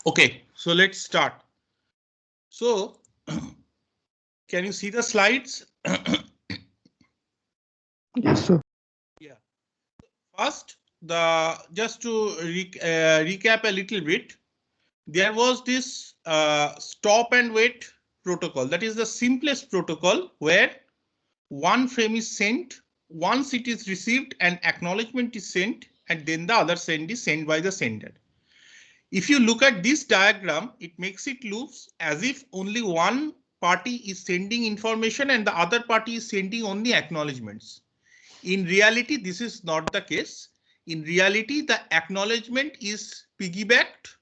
Okay, so let's start. So, can you see the slides? Yes, sir. Yeah. First, the just to recap a little bit, there was this stop and wait protocol. That is the simplest protocol where one frame is sent, once it is received, an acknowledgement is sent, and then the other send is sent by the sender. If you look at this diagram, it makes it look as if only one party is sending information and the other party is sending only acknowledgements. In reality, this is not the case. In reality, the acknowledgement is piggybacked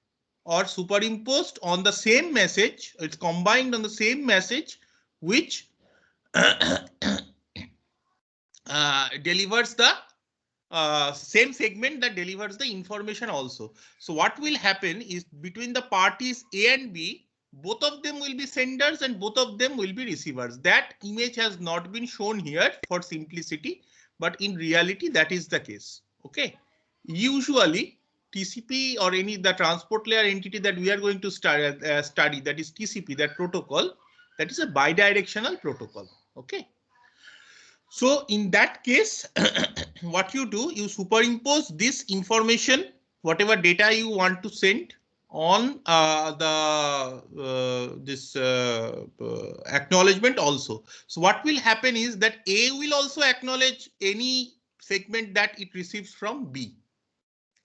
or superimposed on the same message. It's combined on the same message, which delivers the same segment that delivers the information also. So what will happen is between the parties A and B, both of them will be senders and both of them will be receivers. That image has not been shown here for simplicity, but in reality that is the case. Okay. Usually TCP or any the transport layer entity that we are going to study, that is TCP, that protocol, that is a bidirectional protocol. Okay. So in that case, what you do, you superimpose this information, whatever data you want to send on this acknowledgement also. So what will happen is that A will also acknowledge any segment that it receives from B.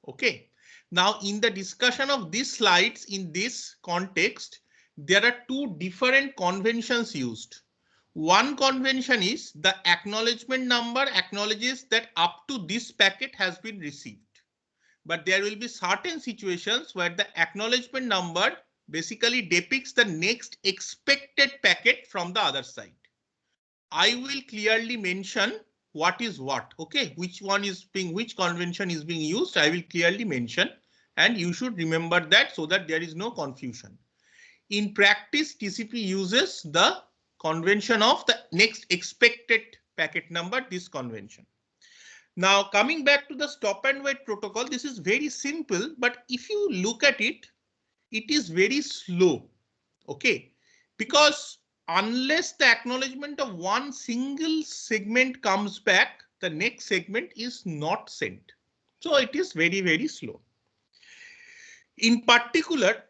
Okay. Now in the discussion of these slides in this context, there are two different conventions used. One convention is the acknowledgement number acknowledges that up to this packet has been received. But there will be certain situations where the acknowledgement number basically depicts the next expected packet from the other side. I will clearly mention what is what. Okay, which one is being, which convention is being used, I will clearly mention, and you should remember that so that there is no confusion. In practice, TCP uses the convention of the next expected packet number, this convention. Now coming back to the stop and wait protocol, this is very simple, but if you look at it, it is very slow. Okay, because unless the acknowledgement of one single segment comes back, the next segment is not sent. So it is very, very slow. In particular,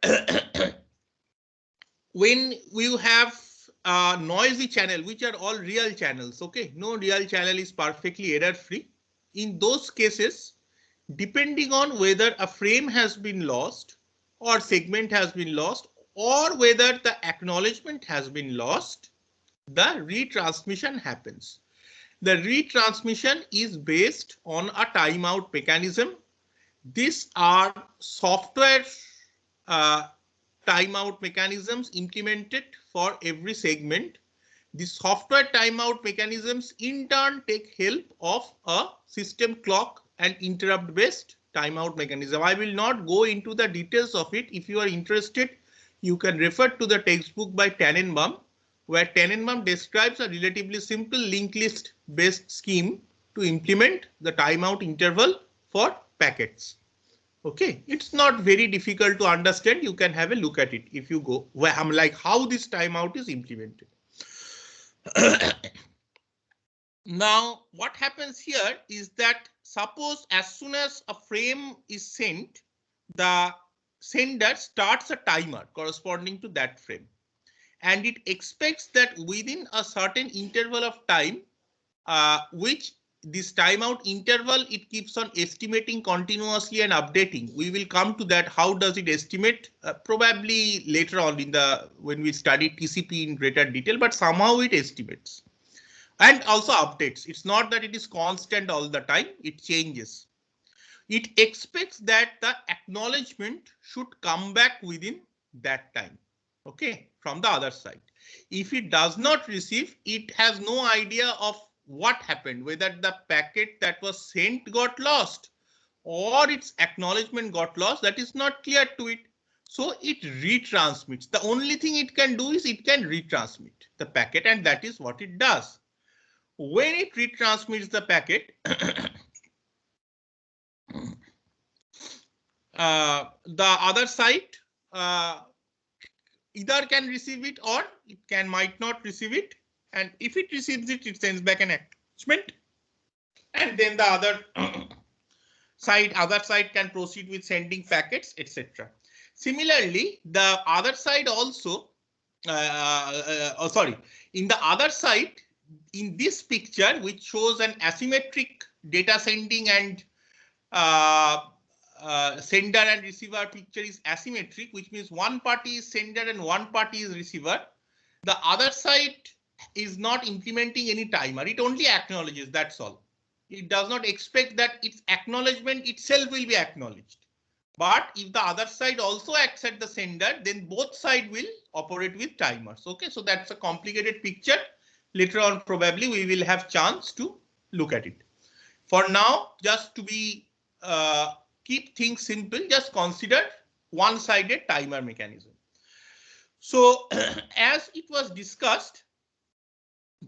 when you have a noisy channel, which are all real channels, okay, no real channel is perfectly error free. In those cases, depending on whether a frame has been lost or segment has been lost or whether the acknowledgement has been lost, the retransmission happens. The retransmission is based on a timeout mechanism. These are software uh, timeout mechanisms implemented for every segment. The software timeout mechanisms in turn take help of a system clock and interrupt based timeout mechanism. I will not go into the details of it. If you are interested, you can refer to the textbook by Tannenbaum, where Tannenbaum describes a relatively simple linked list based scheme to implement the timeout interval for packets. Okay, it's not very difficult to understand. You can have a look at it if you go where I'm like how this timeout is implemented. Now, what happens here is that suppose as soon as a frame is sent, the sender starts a timer corresponding to that frame, and it expects that within a certain interval of time, which this timeout interval, it keeps on estimating continuously and updating. We will come to that. How does it estimate? Probably later on in the when we study TCP in greater detail, but somehow it estimates and also updates. It's not that it is constant all the time. It changes. It expects that the acknowledgement should come back within that time. Okay, from the other side. If it does not receive, it has no idea of what happened, whether the packet that was sent got lost or its acknowledgement got lost. That is not clear to it. So it retransmits. The only thing it can do is it can retransmit the packet, and that is what it does. When it retransmits the packet, the other side either can receive it or it might not receive it. And if it receives it, it sends back an acknowledgement. And then the other side can proceed with sending packets, etc. Similarly, the other side also, in the other side, in this picture, which shows an asymmetric data sending and sender and receiver picture is asymmetric, which means one party is sender and one party is receiver. The other side is not implementing any timer. It only acknowledges, that's all. It does not expect that its acknowledgement itself will be acknowledged. But if the other side also acts at the sender, then both sides will operate with timers. Okay, so that's a complicated picture. Later on, probably we will have chance to look at it. For now, just to be keep things simple, just consider one-sided timer mechanism. So as it was discussed,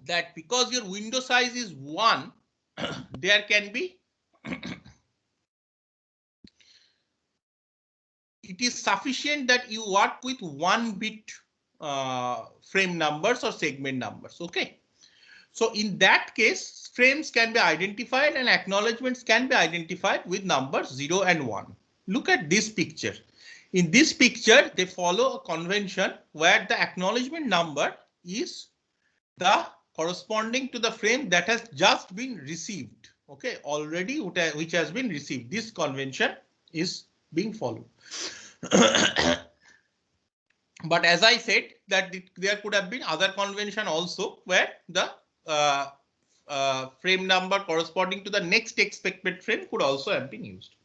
that because your window size is 1, there can be it is sufficient that you work with 1-bit frame numbers or segment numbers. Okay, so in that case, frames can be identified and acknowledgements can be identified with numbers 0 and 1. Look at this picture. In this picture, they follow a convention where the acknowledgement number is the corresponding to the frame that has just been received. Okay, already which has been received. This convention is being followed. But as I said, that there could have been other convention also where the frame number corresponding to the next expected frame could also have been used.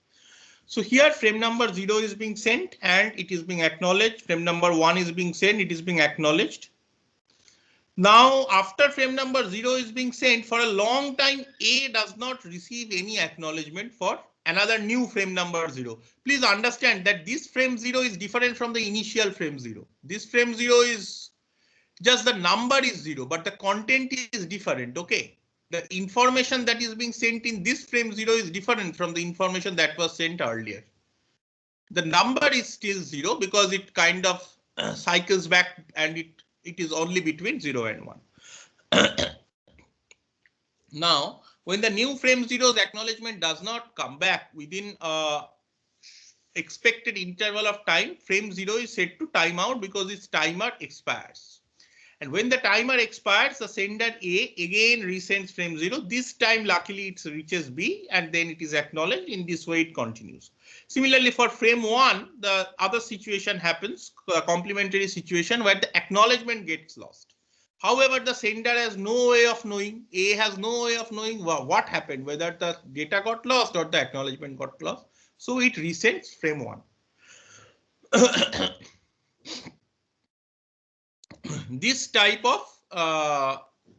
So here frame number 0 is being sent and it is being acknowledged. Frame number 1 is being sent, it is being acknowledged. Now, after frame number 0 is being sent, for a long time, A does not receive any acknowledgement for another new frame number 0. Please understand that this frame 0 is different from the initial frame 0. This frame 0 is just the number is 0, but the content is different. Okay, the information that is being sent in this frame 0 is different from the information that was sent earlier. The number is still 0 because it kind of cycles back and it is only between 0 and 1. Now, when the new frame 0's acknowledgement does not come back within expected interval of time, frame 0 is set to timeout because its timer expires. And when the timer expires, the sender A again resends frame 0. This time, luckily, it reaches B and then it is acknowledged. In this way, it continues. Similarly, for frame 1, the other situation happens, a complementary situation where the acknowledgement gets lost. However, the sender has no way of knowing, A has no way of knowing what happened, whether the data got lost or the acknowledgement got lost. So it resends frame 1. This type of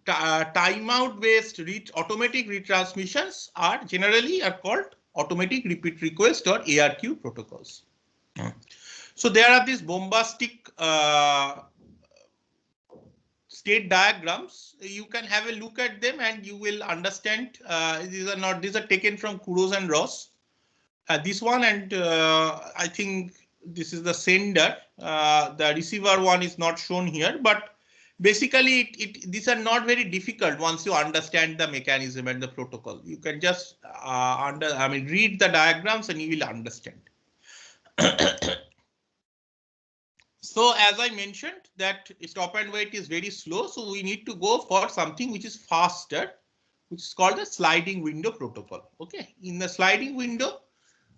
timeout based automatic retransmissions are generally called automatic repeat request or ARQ protocols. So there are these bombastic state diagrams. You can have a look at them and you will understand. These are taken from Kuros and Ross. This one and I think this is the sender. The receiver one is not shown here, but basically these are not very difficult once you understand the mechanism and the protocol. You can just read the diagrams and you will understand. So as I mentioned that stop and wait is very slow. So we need to go for something which is faster, which is called the sliding window protocol. Okay, in the sliding window,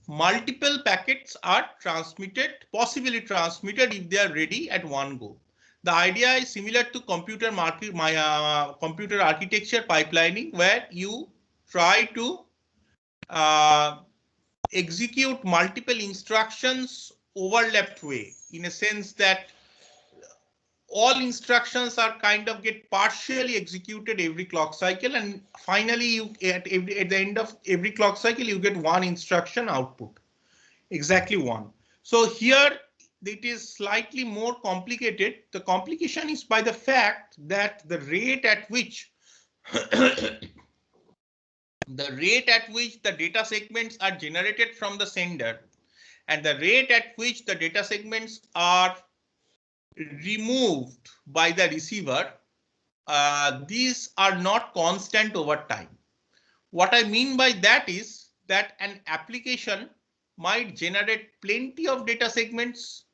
multiple packets are possibly transmitted if they are ready at one go. The idea is similar to computer architecture pipelining, where you try to execute multiple instructions overlapped way, in a sense that all instructions are kind of get partially executed every clock cycle, and finally you at the end of every clock cycle you get one instruction output, exactly one. So here it is slightly more complicated. The complication is by the fact that the rate at which the data segments are generated from the sender and the rate at which the data segments are removed by the receiver, these are not constant over time. What I mean by that is that an application might generate plenty of data segments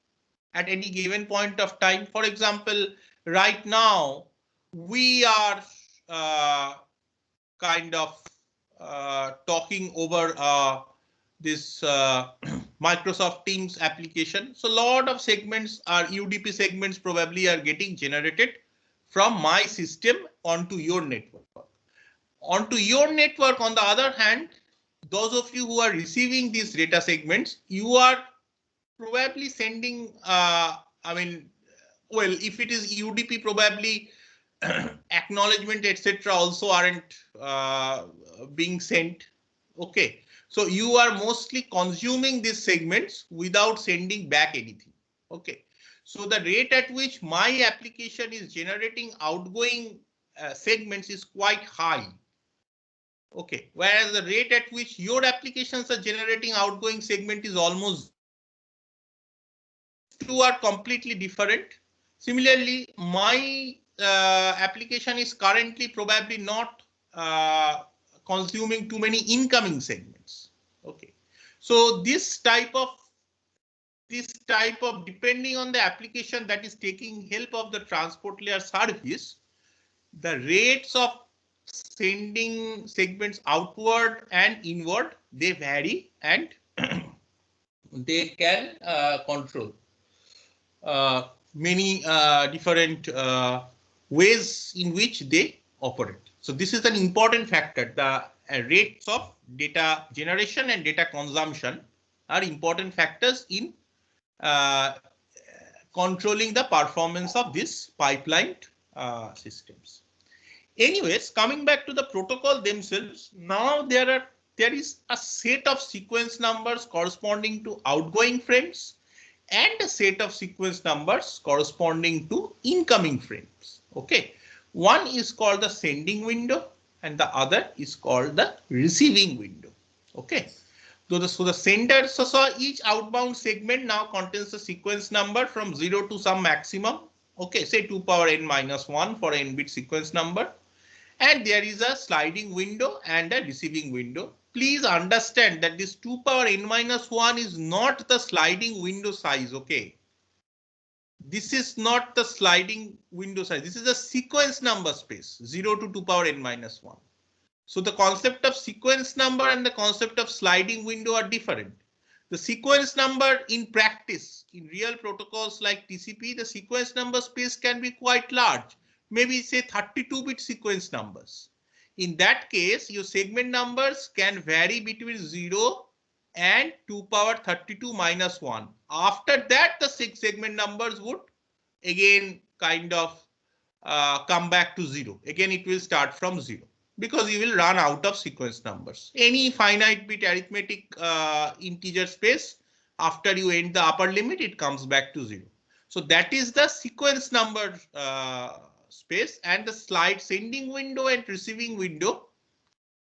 at any given point of time. For example, right now we are kind of talking over this Microsoft Teams application. So a lot of segments are UDP segments probably are getting generated from my system onto your network. Onto your network, on the other hand, those of you who are receiving these data segments, you are probably sending, well, if it is UDP, probably acknowledgement, etc. also aren't being sent. Okay, so you are mostly consuming these segments without sending back anything. Okay, so the rate at which my application is generating outgoing segments is quite high. Okay, whereas the rate at which your applications are generating outgoing segment is almost, two are completely different. Similarly, my application is currently probably not consuming too many incoming segments. Okay, so this type of depending on the application that is taking help of the transport layer service, the rates of sending segments outward and inward, they vary, and they can control many different ways in which they operate. So this is an important factor. The rates of data generation and data consumption are important factors in controlling the performance of these pipelined systems. Anyways, coming back to the protocol themselves, now there is a set of sequence numbers corresponding to outgoing frames and a set of sequence numbers corresponding to incoming frames. Okay, one is called the sending window and the other is called the receiving window. Okay, so the sender, so each outbound segment now contains a sequence number from 0 to some maximum. Okay, say 2 power n minus 1 for n bit sequence number. And there is a sliding window and a receiving window. Please understand that this 2 power n minus 1 is not the sliding window size. Okay, this is not the sliding window size. This is a sequence number space, 0 to 2 power n minus 1. So the concept of sequence number and the concept of sliding window are different. The sequence number in practice, in real protocols like TCP, the sequence number space can be quite large. Maybe say 32-bit sequence numbers. In that case, your segment numbers can vary between 0 and 2 power 32 minus 1. After that, the segment numbers would again kind of come back to 0. Again, it will start from 0 because you will run out of sequence numbers. Any finite bit arithmetic integer space, after you end the upper limit, it comes back to 0. So that is the sequence number space, and the slide sending window and receiving window,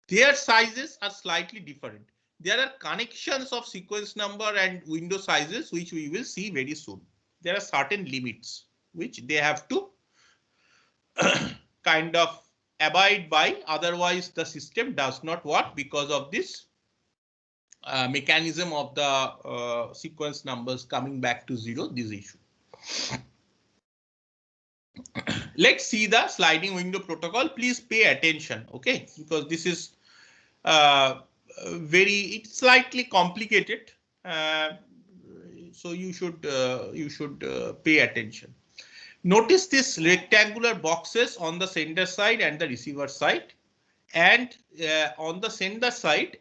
their sizes are slightly different. There are connections of sequence number and window sizes, which we will see very soon. There are certain limits which they have to kind of abide by, otherwise the system does not work because of this mechanism of the sequence numbers coming back to 0, this issue. Let's see the sliding window protocol. Please pay attention, okay, because this is it's slightly complicated, so you should pay attention. Notice this rectangular boxes on the sender side and the receiver side, and on the sender side,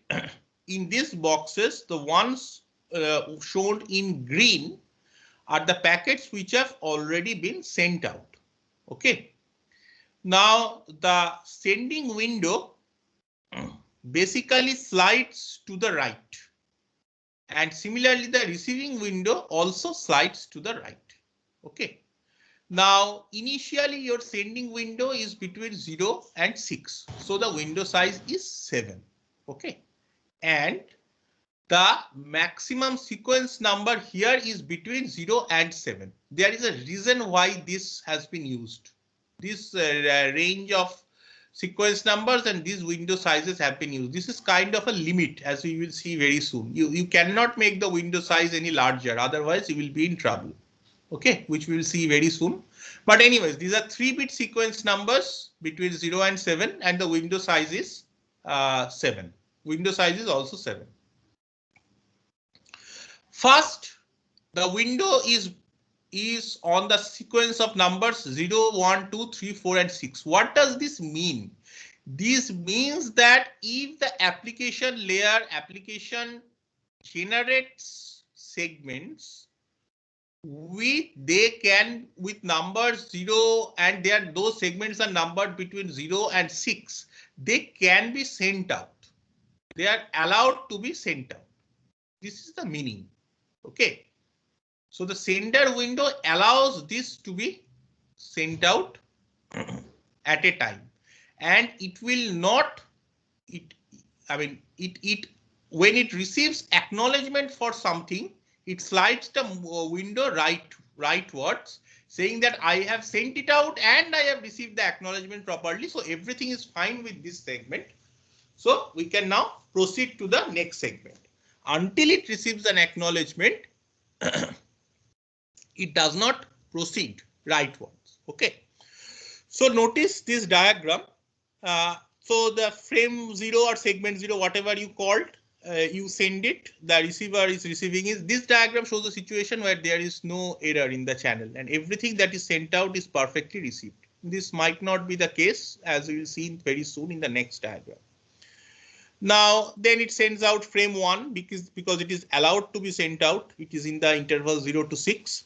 in these boxes, the ones shown in green are the packets which have already been sent out. Okay, now the sending window basically slides to the right, and similarly the receiving window also slides to the right. Okay, now initially your sending window is between 0 and 6, so the window size is 7. Okay, and the maximum sequence number here is between 0 and 7. There is a reason why this has been used. This range of sequence numbers and these window sizes have been used. This is kind of a limit, as we will see very soon. You cannot make the window size any larger, otherwise you will be in trouble. Okay, which we will see very soon. But anyways, these are 3-bit sequence numbers between 0 and 7, and the window size is 7. Window size is also 7. First, the window is on the sequence of numbers 0, 1, 2, 3, 4, and 6. What does this mean? This means that if the application generates segments with numbers 0, and those segments are numbered between 0 and 6, they can be sent out. They are allowed to be sent out. This is the meaning. Okay. So the sender window allows this to be sent out at a time, and it will not, when it receives acknowledgement for something, it slides the window rightwards, saying that I have sent it out and I have received the acknowledgement properly. So everything is fine with this segment. So we can now proceed to the next segment. Until it receives an acknowledgement, it does not proceed rightwards. Okay. So notice this diagram. So the frame 0 or segment 0, whatever you called, you send it, the receiver is receiving it. This diagram shows a situation where there is no error in the channel and everything that is sent out is perfectly received. This might not be the case, as we will see very soon in the next diagram. Now, then it sends out frame 1 because it is allowed to be sent out. It is in the interval 0 to 6.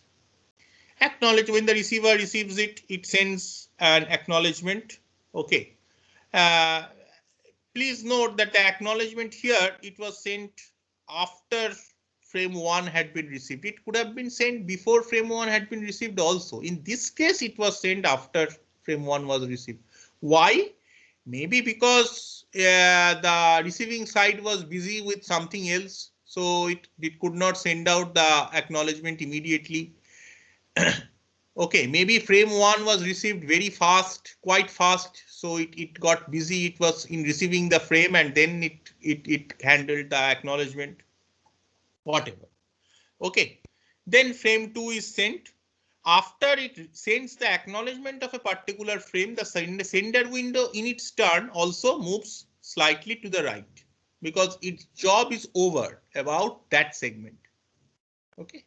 Acknowledge when the receiver receives it, it sends an acknowledgement. Okay. Please note that the acknowledgement here, it was sent after frame 1 had been received. It could have been sent before frame 1 had been received also. In this case, it was sent after frame 1 was received. Why? Maybe because the receiving side was busy with something else, so it could not send out the acknowledgement immediately. Okay, maybe frame 1 was received very fast, quite fast, so it got busy. It was in receiving the frame and then it handled the acknowledgement, whatever. Okay, then frame 2 is sent. After it sends the acknowledgement of a particular frame, the sender window in its turn also moves slightly to the right because its job is over about that segment. Okay.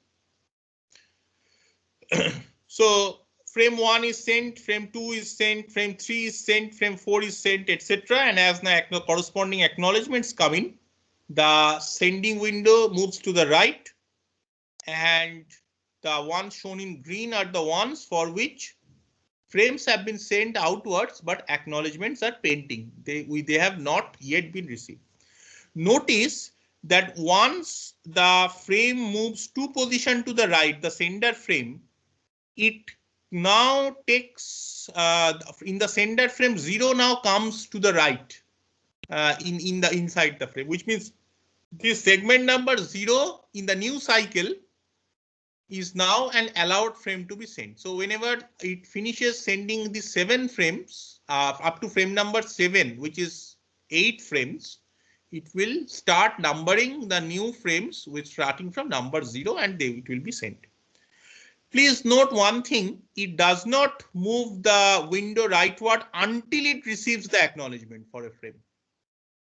So frame 1 is sent, frame 2 is sent, frame 3 is sent, frame 4 is sent, etc. And as the corresponding acknowledgements come in, the sending window moves to the right, and the ones shown in green are the ones for which frames have been sent outwards, but acknowledgements are pending. They have not yet been received. Notice that once the frame moves 2 position to the right, the sender frame, it now takes in the sender frame 0 now comes to the right in the inside the frame, which means this segment number 0 in the new cycle is now an allowed frame to be sent. So whenever it finishes sending the 7 frames up to frame number 7, which is 8 frames, it will start numbering the new frames with starting from number 0 and it will be sent. Please note one thing, it does not move the window rightward until it receives the acknowledgement for a frame.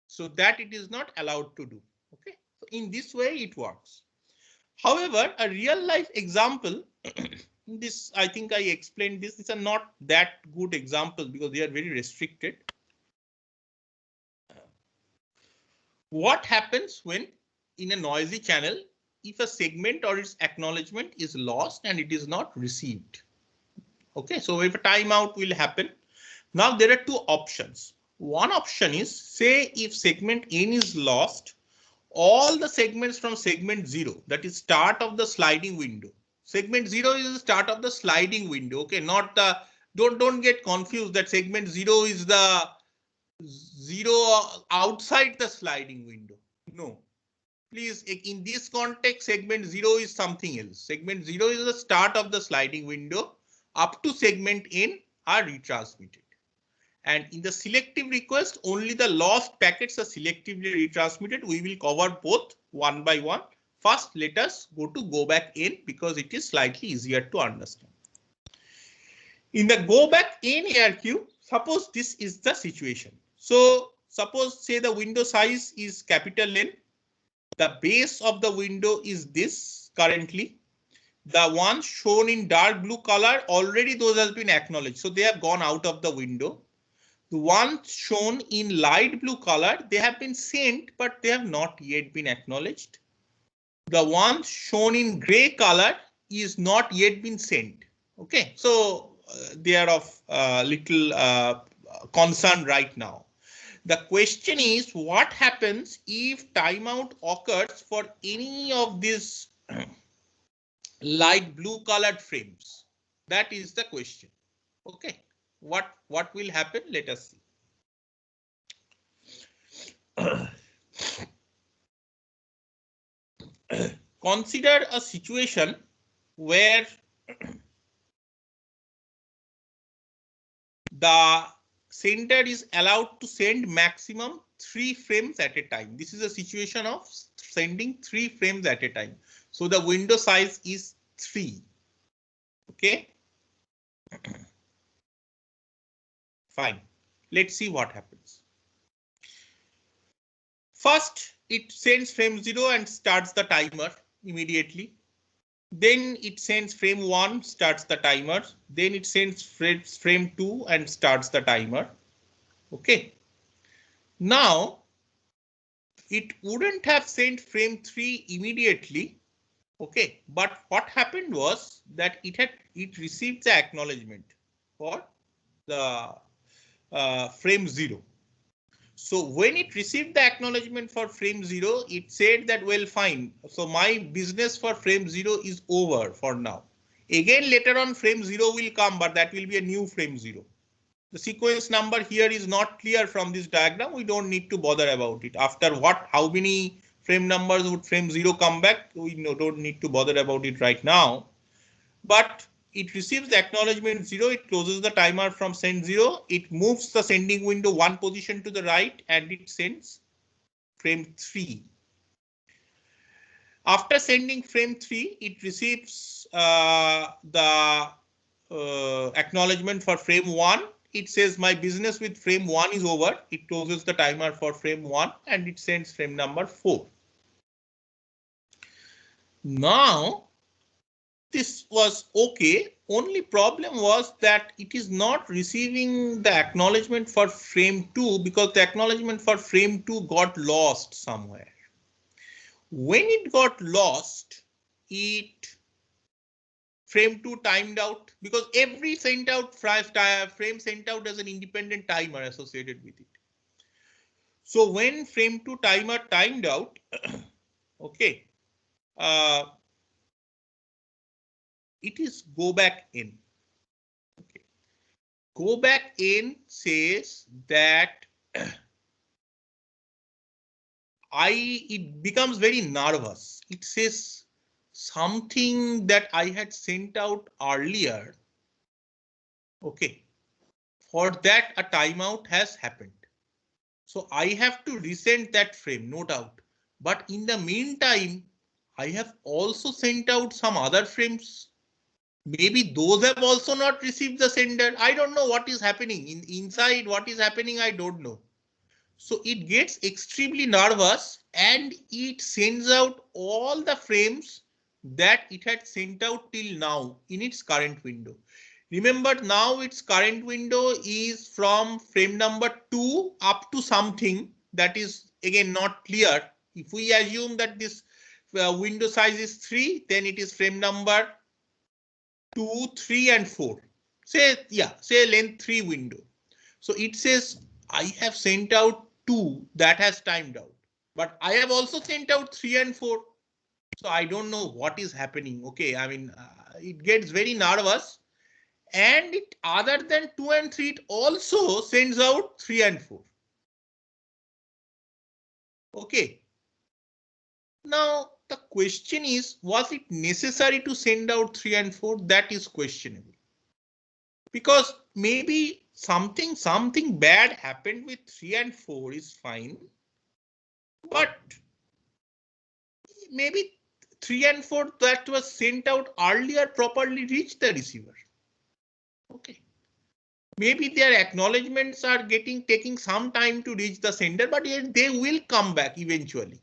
So that it is not allowed to do. Okay, so in this way it works. However, a real life example, this I think I explained this, these are not that good examples because they are very restricted. What happens when in a noisy channel, if a segment or its acknowledgement is lost and it is not received? Okay, so if a timeout will happen. Now there are 2 options. One option is, say if segment N is lost, all the segments from segment 0, that is start of the sliding window. Segment 0 is the start of the sliding window. Okay, not the, don't get confused that segment 0 is the 0 outside the sliding window. No, Please, in this context, segment 0 is something else. Segment 0 is the start of the sliding window. Up to segment N are retransmitted. And in the selective request, only the lost packets are selectively retransmitted. We will cover both one by one. First, let us go back N because it is slightly easier to understand. In the go back N ARQ, suppose this is the situation. So suppose say the window size is capital N. The base of the window is this currently. The ones shown in dark blue color, already those has been acknowledged. So they have gone out of the window. The ones shown in light blue color, they have been sent, but they have not yet been acknowledged. The ones shown in gray color is not yet been sent. Okay, so they are of little concern right now. The question is, what happens if timeout occurs for any of these light blue colored frames? That is the question. Okay, what will happen? Let us see. Consider a situation where the sender is allowed to send maximum 3 frames at a time. This is a situation of sending 3 frames at a time. So the window size is 3. Okay. Fine. Let's see what happens. First, it sends frame 0 and starts the timer immediately. Then it sends frame 1, starts the timer. Then it sends frame 2 and starts the timer. Okay. Now, it wouldn't have sent frame 3 immediately. Okay, but what happened was that it received the acknowledgement for the frame 0. So when it received the acknowledgement for frame 0, it said that, well, fine. So my business for frame 0 is over for now. Again, later on frame 0 will come, but that will be a new frame 0. The sequence number here is not clear from this diagram. We don't need to bother about it. After how many frame numbers would frame 0 come back? We don't need to bother about it right now. But it receives the acknowledgement 0. It closes the timer from send 0. It moves the sending window 1 position to the right and it sends frame 3. After sending frame 3, it receives the acknowledgement for frame 1. It says my business with frame 1 is over. It closes the timer for frame 1 and it sends frame number 4. Now, this was okay. Only problem was that it is not receiving the acknowledgement for frame 2 because the acknowledgement for frame 2 got lost somewhere. When it got lost, frame 2 timed out because every sent out frame sent out has an independent timer associated with it. So when frame 2 timer timed out, okay, it is go back in. Okay. Go back in says that it becomes very nervous. It says something that I had sent out earlier. Okay. For that, a timeout has happened. So I have to resend that frame, no doubt. But in the meantime, I have also sent out some other frames. Maybe those have also not received the sender. I don't know what is happening inside. What is happening? I don't know. So it gets extremely nervous and it sends out all the frames that it had sent out till now in its current window. Remember, now its current window is from frame number 2 up to something that is again not clear. If we assume that this window size is 3, then it is frame number 2, 3 and 4. Say length 3 window. So it says I have sent out 2 that has timed out, but I have also sent out 3 and 4. So I don't know what is happening. Okay, I mean, it gets very nervous. And it, other than 2 and 3, it also sends out 3 and 4. Okay. Now the question is, was it necessary to send out 3 and 4? That is questionable. Because maybe something bad happened with 3 and 4 is fine. But maybe 3 and 4 that was sent out earlier properly reached the receiver. Okay. Maybe their acknowledgements are taking some time to reach the sender, but they will come back eventually.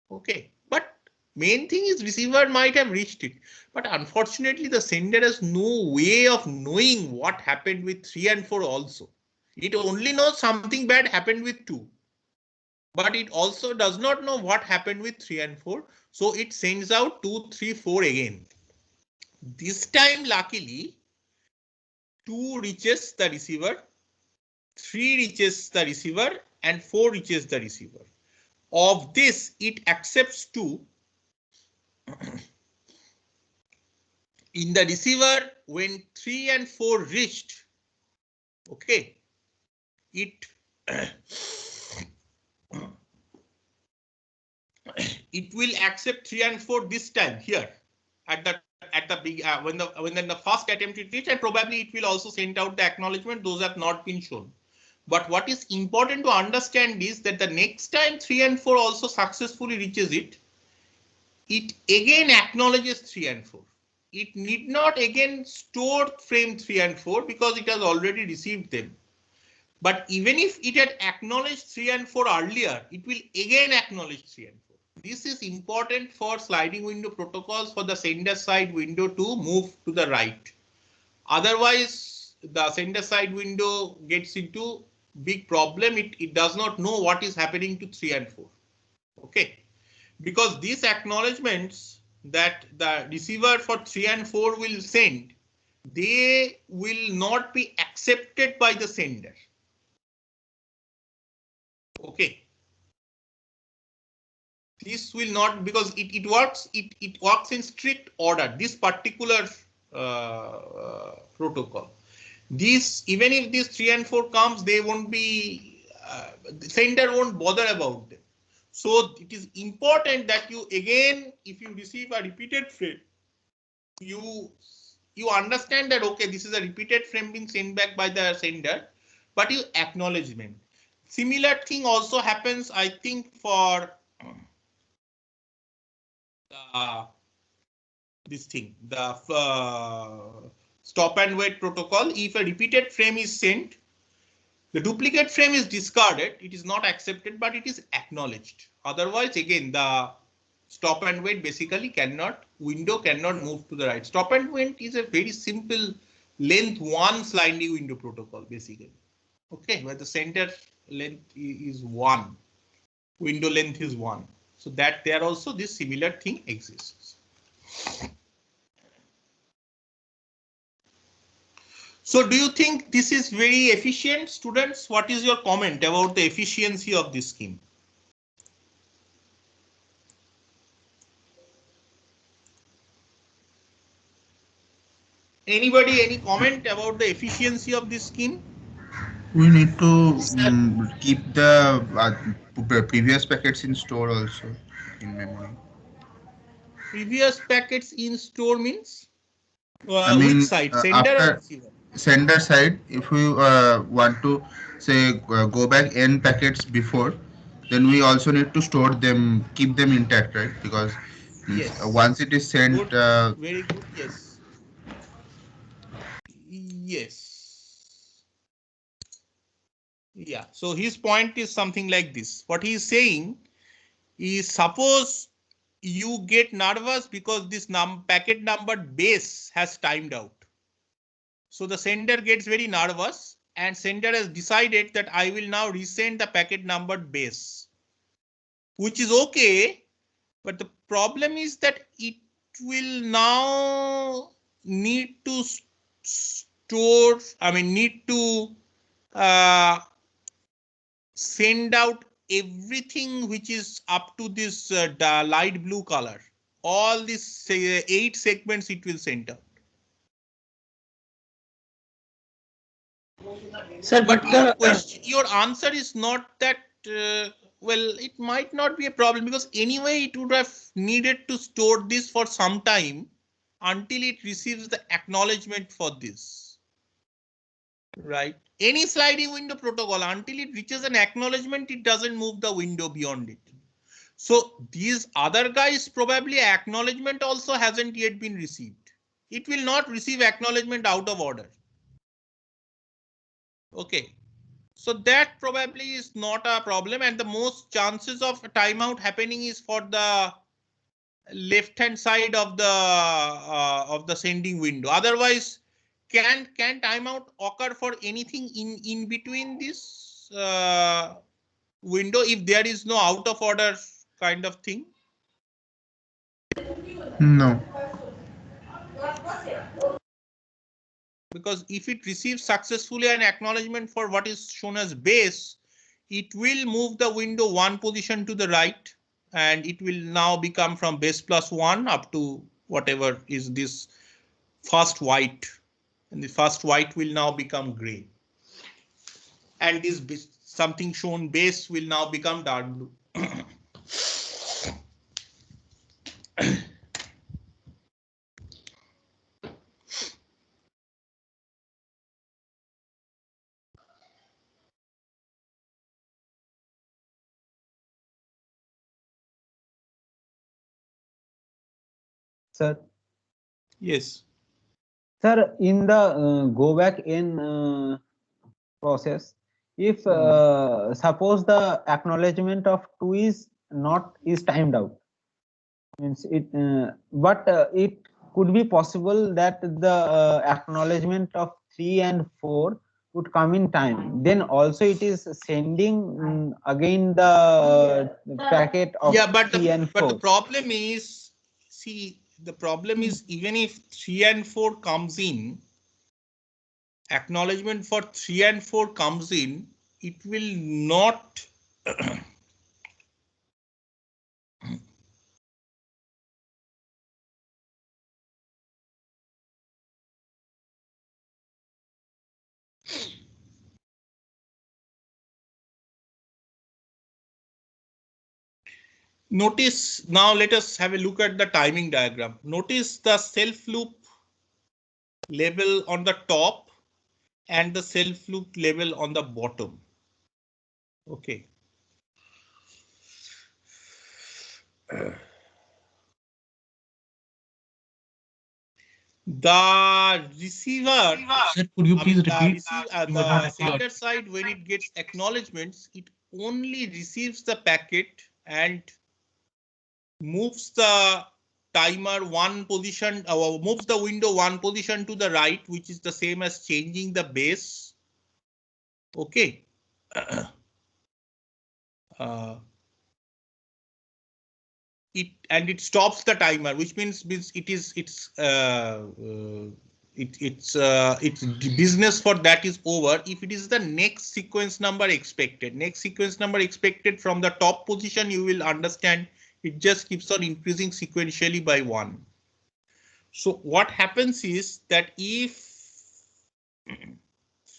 Okay. But main thing is receiver might have reached it. But unfortunately, the sender has no way of knowing what happened with 3 and 4 also. It only knows something bad happened with 2. But it also does not know what happened with 3 and 4. So it sends out 2, 3, 4 again. This time, luckily, 2 reaches the receiver, 3 reaches the receiver, and 4 reaches the receiver. Of this, it accepts 2. In the receiver, when 3 and 4 reached, okay, it will accept 3 and 4 this time here at the big when the first attempt it reached, and probably it will also send out the acknowledgement. Those have not been shown. But what is important to understand is that the next time 3 and 4 also successfully reaches it, it again acknowledges 3 and 4. It need not again store frame 3 and 4 because it has already received them. But even if it had acknowledged 3 and 4 earlier, it will again acknowledge 3 and 4. This is important for sliding window protocols for the sender side window to move to the right. Otherwise, the sender side window gets into big problem. It does not know what is happening to 3 and 4. Okay. Because these acknowledgements that the receiver for 3 and 4 will send, they will not be accepted by the sender. Okay. This will not, because it works in strict order. This particular protocol. These, even if this 3 and 4 comes, they won't be, the sender won't bother about them. So it is important that you again, if you receive a repeated frame, you understand that okay, this is a repeated frame being sent back by the sender, but you acknowledgement. Similar thing also happens, I think, for this thing, the stop and wait protocol. If a repeated frame is sent, the duplicate frame is discarded. It is not accepted, but it is acknowledged. Otherwise, again, the stop and wait basically window cannot move to the right. Stop and wait is a very simple length 1 sliding window protocol, basically. Okay, where the center length is 1, window length is 1. So that there also this similar thing exists. So do you think this is very efficient, students? What is your comment about the efficiency of this scheme? Anybody, any comment about the efficiency of this scheme? We need to keep the previous packets in store also in memory. Previous packets in store means I which mean, side, sender or after receiver? sender side, if we want to say go back n packets before, then we also need to store them, keep them intact, right? Because once Yes. it is sent, Good. Very good. Yes. Yes. Yeah. So his point is something like this. What he is saying is, suppose you get nervous because this packet number base has timed out. So the sender gets very nervous and sender has decided that I will now resend the packet numbered base, which is okay. But the problem is that it will now need to store, need to send out everything which is up to this light blue color. All these 8 segments it will send out. Sir, But your question, your answer is not that well, it might not be a problem because anyway it would have needed to store this for some time until it receives the acknowledgement for this. Right? Any sliding window protocol, until it reaches an acknowledgement, it doesn't move the window beyond it. So these other guys probably acknowledgement also hasn't yet been received. It will not receive acknowledgement out of order. Okay. So that probably is not a problem, and the most chances of a timeout happening is for the left hand side of the sending window. Otherwise, can timeout occur for anything in between this window if there is no out of order kind of thing? No. Because if it receives successfully an acknowledgement for what is shown as base, it will move the window one position to the right, and it will now become from base plus one up to whatever is this first white, and the first white will now become gray, and this something shown base will now become dark blue. Sir, Yes. sir, in the go back in process, if suppose the acknowledgement of 2 is timed out, means it, but it could be possible that the acknowledgement of 3 and 4 would come in time. Then also it is sending again the packet of Yeah, but 3 and 4. the problem is, see, the problem is even if 3 and 4 comes in, acknowledgement for 3 and 4 comes in, it will not notice. Now let us have a look at the timing diagram. Notice the self loop label on the top and the self loop label on the bottom. Okay. The receiver, Sir, could you please repeat? the sender side, when it gets acknowledgements, it only receives the packet and moves the timer one position, moves the window one position to the right, which is the same as changing the base. Okay. It stops the timer, which means its business for that is over if it is the next sequence number expected. Next sequence number expected from the top position, you will understand it just keeps on increasing sequentially by 1. So what happens is that if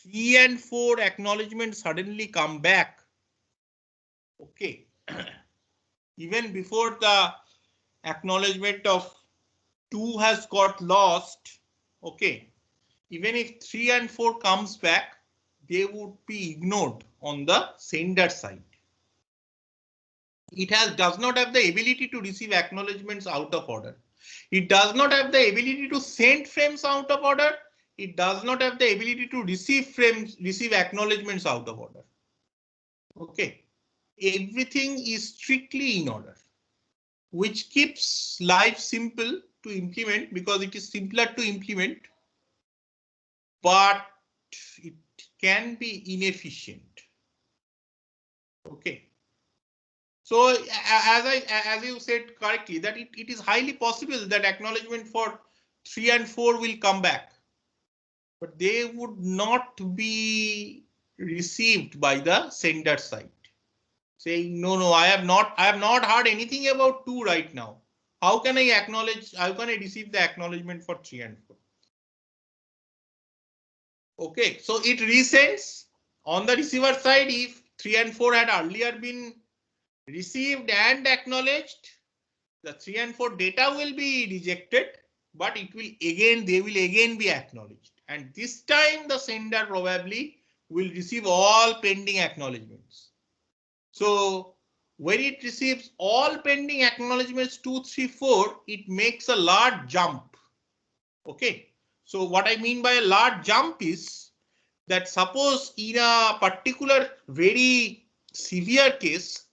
3 and 4 acknowledgements suddenly come back, okay, even before the acknowledgement of 2 has got lost, okay, even if 3 and 4 comes back, they would be ignored on the sender side. It does not have the ability to receive acknowledgements out of order. It does not have the ability to send frames out of order. It does not have the ability to receive acknowledgements out of order. Okay, everything is strictly in order, which keeps life simple to implement because it is simpler to implement, but it can be inefficient. Okay. So as you said correctly, that it is highly possible that acknowledgement for 3 and 4 will come back, but they would not be received by the sender side, saying no, I have not heard anything about 2 right now. How can I receive the acknowledgement for 3 and 4? Okay, so it resends on the receiver side if 3 and 4 had earlier been received and acknowledged. The 3 and 4 data will be rejected, but they will again be acknowledged. And this time the sender probably will receive all pending acknowledgements. So when it receives all pending acknowledgements 2, 3, 4, it makes a large jump. Okay. So what I mean by a large jump is that suppose in a particular very severe case,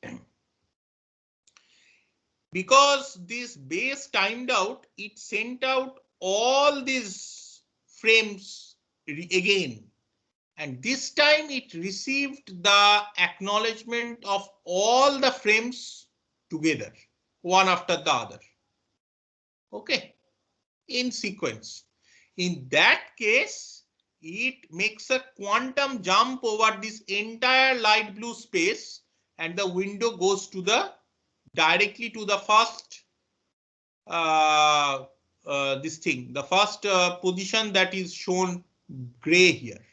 because this base timed out, it sent out all these frames again. And this time it received the acknowledgement of all the frames together, one after the other. Okay, in sequence. In that case, it makes a quantum jump over this entire light blue space, and the window goes to the directly to the first the first position that is shown gray here.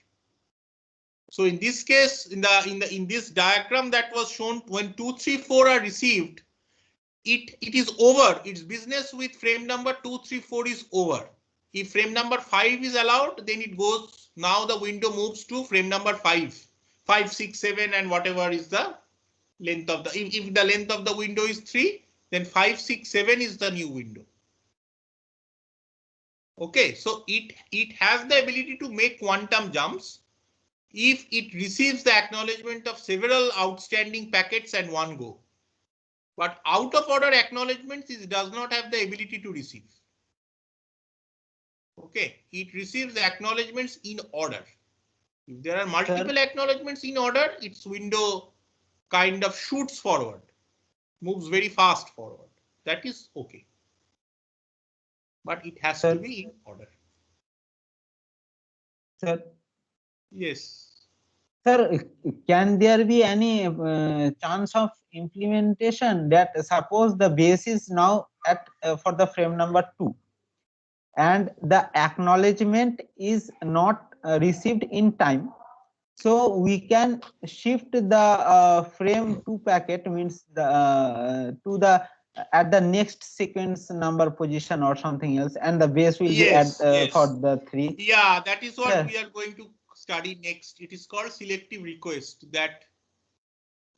So in this case, in this diagram that was shown, when 2, 3, 4 are received, it is over. Its business with frame number 2, 3, 4 is over. If frame number 5 is allowed, then it goes. Now the window moves to frame number 5, 5, 6, 7, and whatever is the length of the. If the length of the window is 3, then 5, 6, 7 is the new window. Okay, so it has the ability to make quantum jumps if it receives the acknowledgement of several outstanding packets at one go. But out of order acknowledgements, it does not have the ability to receive. Okay, it receives the acknowledgements in order. If there are multiple acknowledgements in order, its window kind of shoots forward, moves very fast forward. That is okay. But it has to be in order. Sir. Yes. Sir, can there be any chance of implementation that suppose the base is now at for the frame number 2 and the acknowledgement is not received in time, so we can shift the frame 2 packet, means the to the at the next sequence number position or something else, and the base will be at for the 3. Yeah, that is what we are going to study next. It is called selective request. That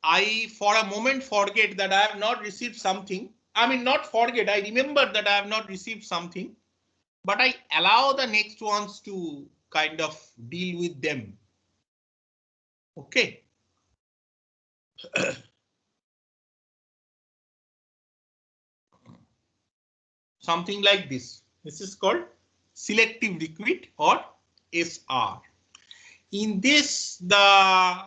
I for a moment forget that I have not received something. I mean, not forget, I remember that I have not received something, but I allow the next ones to kind of deal with them. Okay. Something like this. This is called selective request or SR. In this, the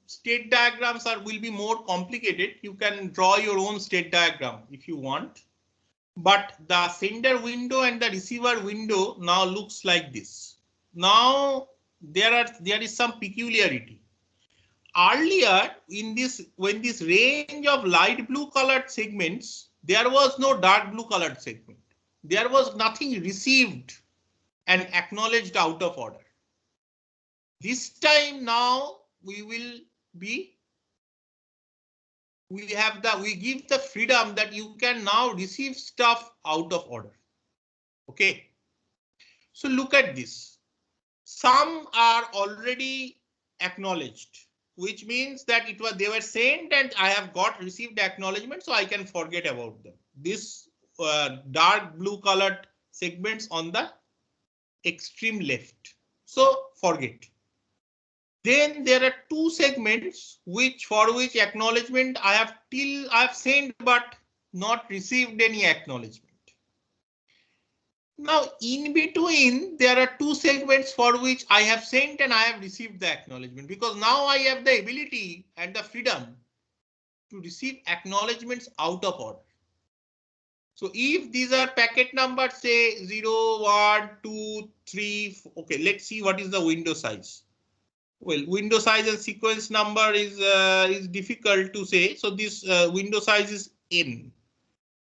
state diagrams will be more complicated. You can draw your own state diagram if you want. But the sender window and the receiver window now looks like this. Now there is some peculiarity. Earlier in this, when this range of light blue colored segments, there was no dark blue colored segment. There was nothing received and acknowledged out of order. This time now we give the freedom that you can now receive stuff out of order. Okay. So look at this. Some are already acknowledged, which means that they were sent and I have received acknowledgement, so I can forget about them. This dark blue colored segments on the extreme left. So forget. Then there are 2 segments for which acknowledgement I have sent but not received any acknowledgement. Now in between there are 2 segments for which I have sent and I have received the acknowledgement, because now I have the ability and the freedom to receive acknowledgements out of order. So if these are packet numbers, say 0, 1, 2, 3, okay, let's see what is the window size. Well, window size and sequence number is difficult to say. So this window size is n.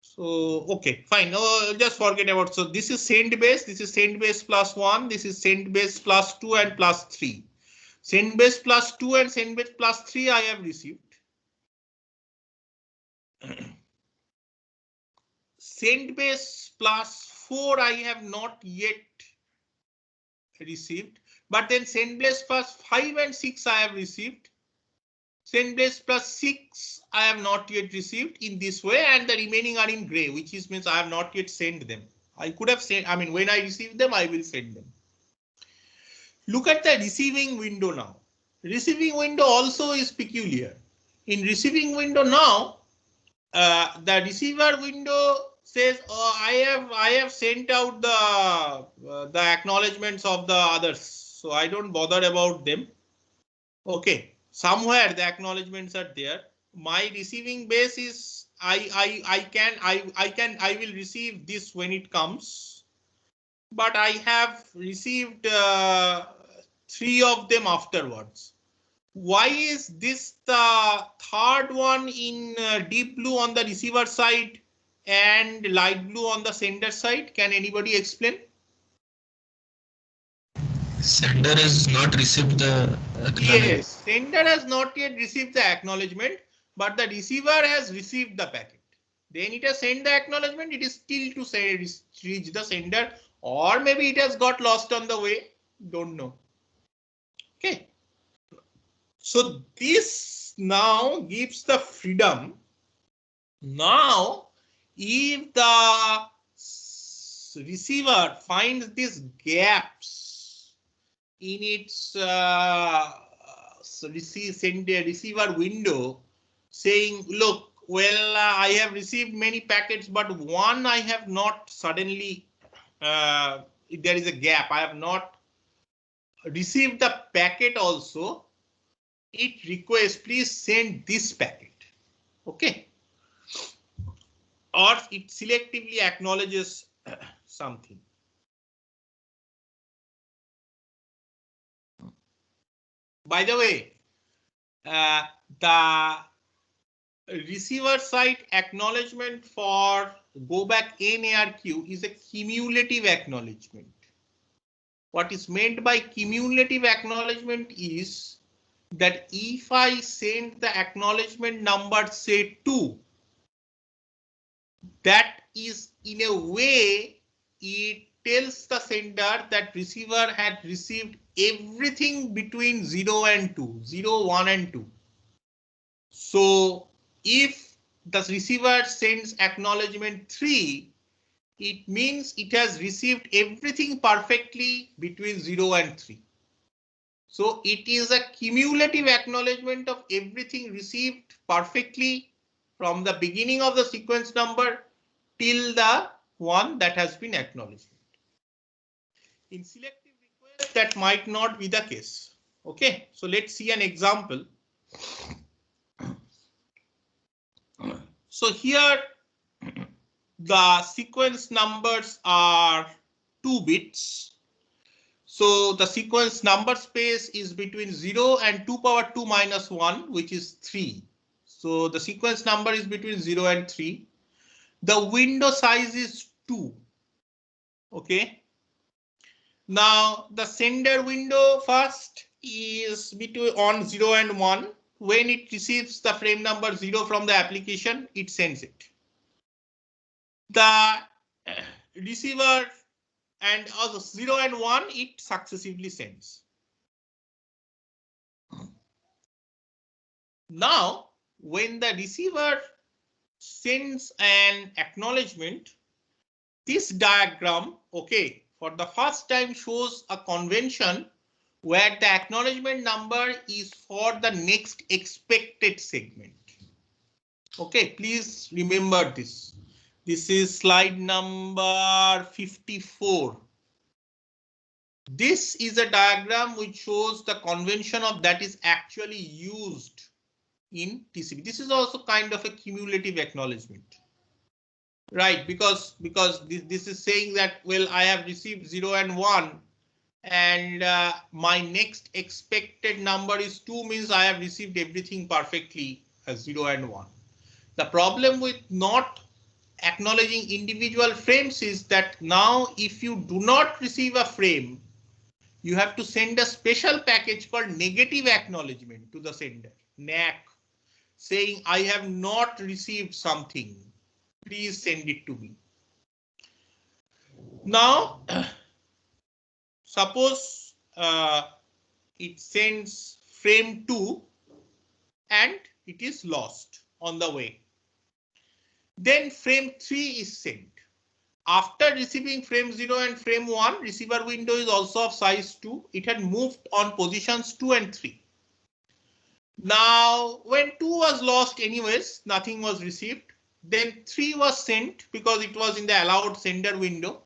So okay, fine. Just forget about. So this is send base. This is send base plus 1. This is send base plus 2 and plus 3. Send base plus 2 and send base plus 3 I have received. send base plus 4 I have not yet received, but then send base plus 5 and 6 I have received. Send base plus 6 I have not yet received in this way, and the remaining are in gray, which is means I have not yet sent them. I could have sent, I mean, when I receive them, I will send them. Look at the receiving window now. Receiving window also is peculiar. In receiving window now, the receiver window says, oh, I have sent out the acknowledgements of the others, so I don't bother about them. Okay, somewhere the acknowledgements are there. My receiving base is I will receive this when it comes, but I have received 3 of them afterwards. Why is this the third one in deep blue on the receiver side and light blue on the sender side? Can anybody explain? Sender has not received the acknowledgement. Yes, sender has not yet received the acknowledgement, but the receiver has received the packet. Then it has sent the acknowledgement. It is still to say reach the sender, or maybe it has got lost on the way. Don't know. Okay. So this now gives the freedom. Now, if the receiver finds these gaps in its receiver window, saying, look, well, I have received many packets, but one I have not suddenly, there is a gap. I have not received the packet also. It requests, please send this packet. Okay. Or it selectively acknowledges something. By the way, the receiver side acknowledgement for go back N ARQ is a cumulative acknowledgement. What is meant by cumulative acknowledgement is that if I send the acknowledgement number, say 2, that is in a way, it tells the sender that receiver had received everything between 0 and 2, 0, 1 and 2. So if the receiver sends acknowledgement 3, it means it has received everything perfectly between 0 and 3. So it is a cumulative acknowledgement of everything received perfectly from the beginning of the sequence number till the one that has been acknowledged. In selective request, that might not be the case. Okay, so let's see an example. So here the sequence numbers are 2 bits. So the sequence number space is between 0 and 2 power 2 minus 1, which is 3. So the sequence number is between 0 and 3. The window size is 2. Okay. Now the sender window first is between on 0 and 1. When it receives the frame number 0 from the application, it sends it. The receiver and also 0 and 1, it successively sends. Now, when the receiver sends an acknowledgement, this diagram, okay, for the first time shows a convention where the acknowledgement number is for the next expected segment. Okay, please remember this. This is slide number 54. This is a diagram which shows the convention of that is actually used in TCP. This is also kind of a cumulative acknowledgement. Right, because this is saying that, well, I have received 0 and 1 and my next expected number is 2, means I have received everything perfectly as 0 and 1. The problem with not acknowledging individual frames is that now if you do not receive a frame, you have to send a special package called negative acknowledgement to the sender, NAC. saying I have not received something. Please send it to me. Now, suppose it sends frame 2 and it is lost on the way. Then frame 3 is sent. After receiving frame 0 and frame 1, receiver window is also of size 2. It had moved on positions 2 and 3. Now, when 2 was lost anyways, nothing was received. Then 3 was sent because it was in the allowed sender window.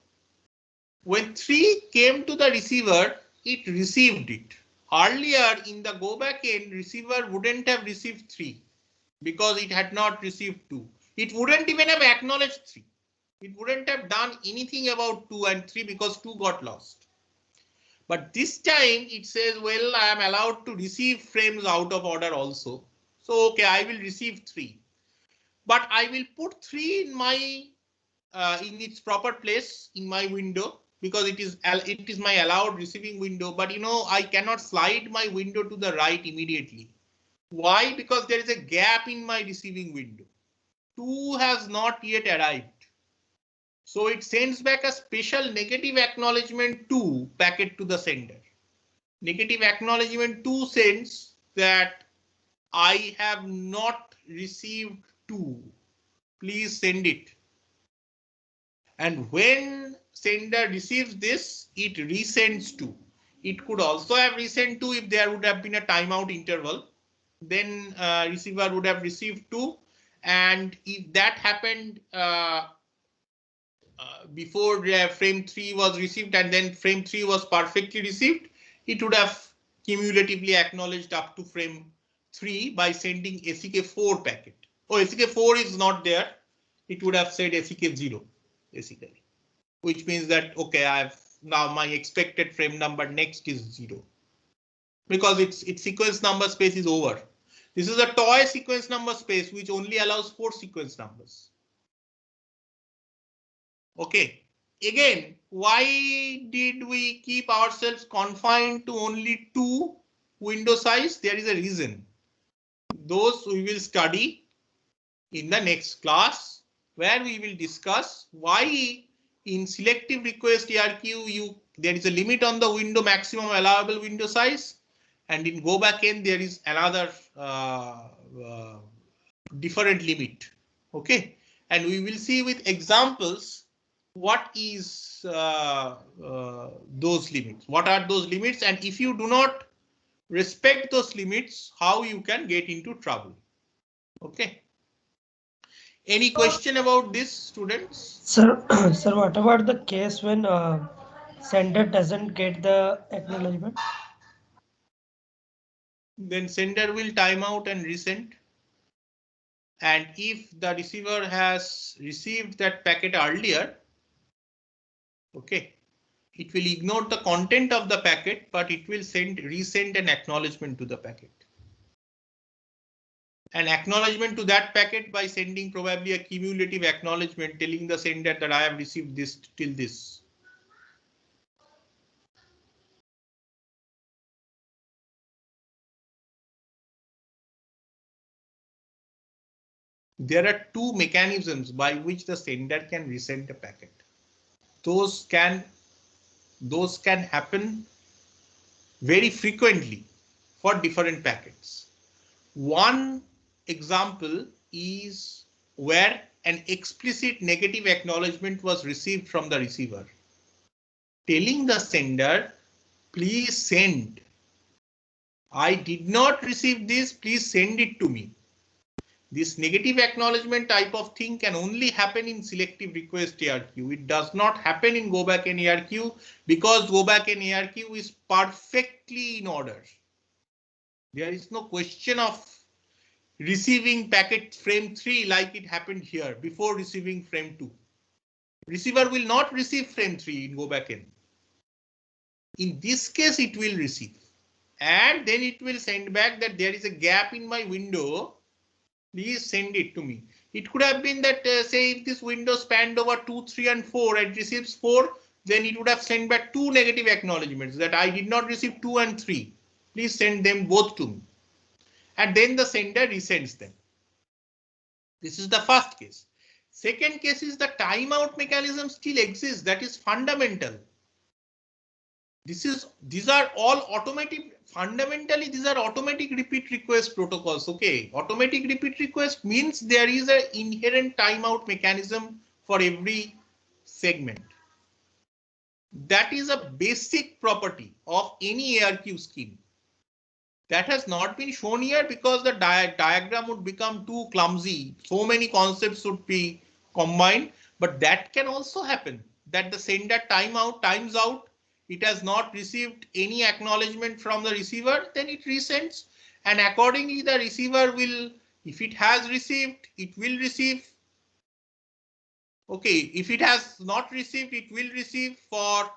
When 3 came to the receiver, it received it. Earlier in the go back end, receiver wouldn't have received 3 because it had not received 2. It wouldn't even have acknowledged 3. It wouldn't have done anything about 2 and 3 because 2 got lost. But this time it says, well, I am allowed to receive frames out of order also. So, okay, I will receive 3. But I will put 3 in my in its proper place in my window because it is my allowed receiving window. But you know, I cannot slide my window to the right immediately. Why? Because there is a gap in my receiving window. 2 has not yet arrived. So it sends back a special negative acknowledgement 2 packet to the sender. Negative acknowledgement 2 sends that I have not received 2. Please send it. And when sender receives this, it resends 2. It could also have resent 2 if there would have been a timeout interval. Then receiver would have received 2. And if that happened before frame 3 was received and then frame 3 was perfectly received, it would have cumulatively acknowledged up to frame 3 by sending SEK4 packet. Oh, SEK4 is not there. It would have said SEK0 basically, which means that, okay, I've now my expected frame number next is 0 because its sequence number space is over. This is a toy sequence number space which only allows 4 sequence numbers. Okay, again, why did we keep ourselves confined to only 2 window size? There is a reason. Those we will study in the next class, where we will discuss why in selective request ARQ there is a limit on the window maximum allowable window size, and in go back end there is another different limit. Okay, and we will see with examples what is those limits, what are those limits, and if you do not respect those limits, how you can get into trouble. Okay. Any question about this, students? Sir, sir, what about the case when sender doesn't get the acknowledgement? Then sender will time out and resend. And if the receiver has received that packet earlier, okay, it will ignore the content of the packet, but it will resend an acknowledgement to the packet. An acknowledgement to that packet by sending probably a cumulative acknowledgement telling the sender that I have received this till this. There are 2 mechanisms by which the sender can resend a packet. Those can happen very frequently for different packets. One example is where an explicit negative acknowledgement was received from the receiver, telling the sender, please send. I did not receive this, please send it to me. This negative acknowledgement type of thing can only happen in selective request ARQ. It does not happen in go back in ARQ because go back in ARQ is perfectly in order. There is no question of receiving packet frame 3 like it happened here before receiving frame 2. Receiver will not receive frame 3 in go back in. In this case, it will receive. And then it will send back that there is a gap in my window. Please send it to me. It could have been that say if this window spanned over 2, 3 and 4 and receives 4, then it would have sent back 2 negative acknowledgements that I did not receive 2 and 3. Please send them both to me. And then the sender resends them. This is the first case. Second case is the timeout mechanism still exists. That is fundamental. These are all automatic. Fundamentally, these are automatic repeat request protocols. Okay, automatic repeat request means there is an inherent timeout mechanism for every segment. That is a basic property of any ARQ scheme. That has not been shown here because the diagram would become too clumsy. So many concepts would be combined, but that can also happen, that the sender times out, it has not received any acknowledgement from the receiver, then it resends, and accordingly the receiver will, if it has received, it will receive. Okay, if it has not received, it will receive for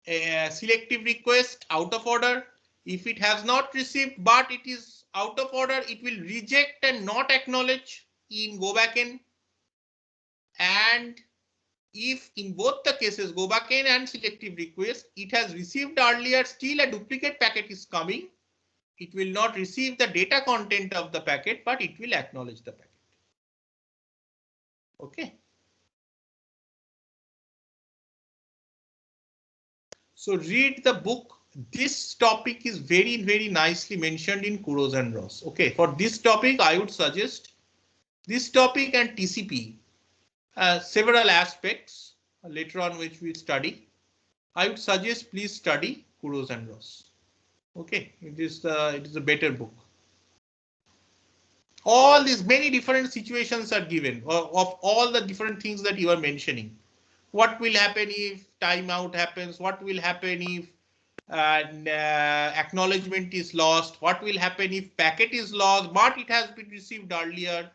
a selective request out of order. If it has not received but it is out of order, it will reject and not acknowledge in go back in. And if in both the cases, go back in and selective request, it has received earlier, still a duplicate packet is coming, it will not receive the data content of the packet, but it will acknowledge the packet. Okay. So read the book. This topic is very, very nicely mentioned in Kuros and Ross. Okay, for this topic, I would suggest this topic and TCP, several aspects later on which we study. I would suggest please study Kuros and Ross. Okay, it is a better book. All these many different situations are given of all the different things that you are mentioning. What will happen if timeout happens? What will happen if acknowledgement is lost? What will happen if packet is lost but it has been received earlier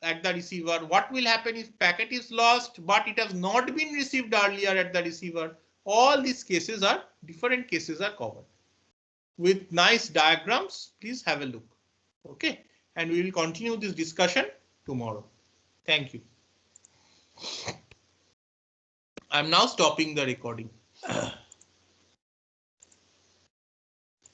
at the receiver? What will happen if packet is lost but it has not been received earlier at the receiver? All these cases are different cases are covered with nice diagrams. Please have a look. Okay, and we will continue this discussion tomorrow. Thank you. I'm now stopping the recording.